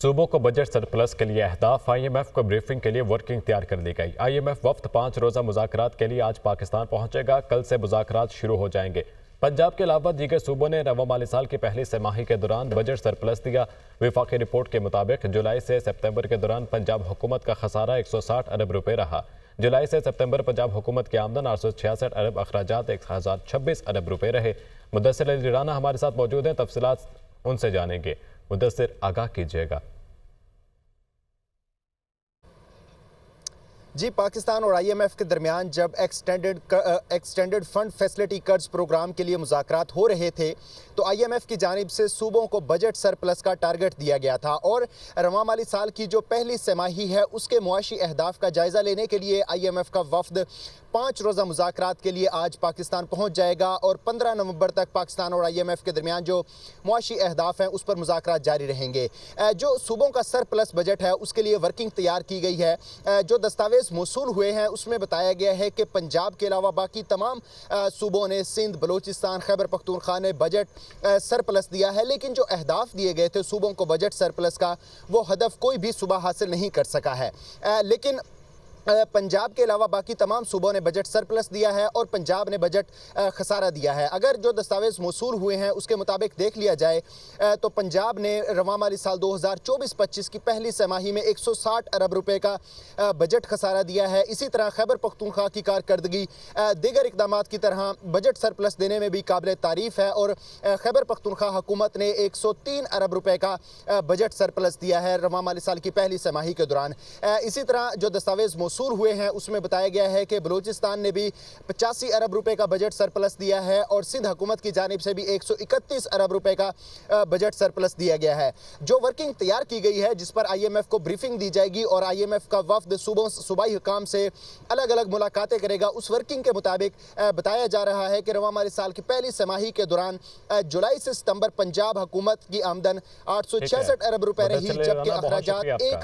सूबों को budget surplus के लिए अहदाफ। IMF को ब्रीफिंग के लिए वर्किंग तैयार कर दी गई। IMF वफ्द 5 रोज़ा मुज़ाकरात के लिए आज पाकिस्तान पहुंचेगा। कल से मुज़ाकरात शुरू हो जाएंगे। पंजाब के अलावा दीगर सूबों ने रवा माली साल की पहली तिमाही के दौरान बजट सरप्लस दिया। विफाकी रिपोर्ट के मुताबिक जुलाई से सितंबर के दौरान पंजाब हुकूमत का खसारा 160 अरब रुपए रहा। जुलाई से सितंबर पंजाब हुकूमत की आमदन 866 अरब, अखराजात 1026 अरब रुपए रहे। मुदस्सिर अली राना हमारे साथ मौजूद हैं, तफसीलात उनसे जानेंगे। मुदस्सिर, आगाह कीजिएगा। जी, पाकिस्तान और IMF के दरमियान जब एक्सटेंडेड फंड फैसिलिटी कर्ज प्रोग्राम के लिए मुज़ाकरात हो रहे थे तो IMF की जानिब से सूबों को बजट सरप्लस का टारगेट दिया गया था और रवा माली साल की जो पहली तिमाही है उसके मुआशी अहदाफ का जायज़ा लेने के लिए IMF का वफ्द 5 रोज़ा मुज़ाकरात के लिए आज पाकिस्तान पहुँच जाएगा और 15 नवंबर तक पाकिस्तान और IMF के दरमियान जो मुआशी अहदाफ हैं उस पर मुज़ाकरात जारी रहेंगे। जो सूबों का सरप्लस बजट है उसके लिए वर्किंग तैयार की गई है। जो दस्तावेज मौसूल हुए हैं उसमें बताया गया है कि पंजाब के अलावा बाकी तमाम सूबों ने, सिंध, बलूचिस्तान, खैबर पख्तूनख्वा ने बजट सरप्लस दिया है, लेकिन जो अहदाफ दिए गए थे सूबों को बजट सरप्लस का, वो हदफ कोई भी सूबा हासिल नहीं कर सका है। लेकिन पंजाब के अलावा बाकी तमाम सूबों ने बजट सरप्लस दिया है और पंजाब ने बजट खसारा दिया है। अगर जो दस्तावेज मौसूल हुए हैं उसके मुताबिक देख लिया जाए तो पंजाब ने रवा माली साल 2024-25 की पहली तिमाही में 160 अरब रुपए का बजट खसारा दिया है। इसी तरह खैबर पख्तूनख्वा की कारकर्दगी दीगर इकदाम की तरह बजट सरप्लस देने में भी काबिल तारीफ़ है और खैबर पख्तूनख्वा हुकूमत ने 103 अरब रुपए का बजट सरप्लस दिया है रवा माली साल की पहली तिमाही के दौरान। इसी तरह जो दस्तावेज मौसूल हुए हैं उसमें बताया गया है कि बलूचिस्तान ने भी 85 अरब रुपए का बजट सरप्लस दिया है और सिंध हुकूमत की जानिब से भी 131 अरब रुपए का बजट सरप्लस दिया गया है। जो वर्किंग तैयार की गई है जिस पर IMF को ब्रीफिंग दी जाएगी और IMF का वफ्द सूबाई हुकाम से अलग अलग मुलाकातें करेगा, उस वर्किंग के मुताबिक बताया जा रहा है कि रवा माली साल की पहली तिमाही के दौरान जुलाई से सितंबर पंजाब हुकूमत की आमदन 866 अरब रुपए रही, जबकि अखराजात 1000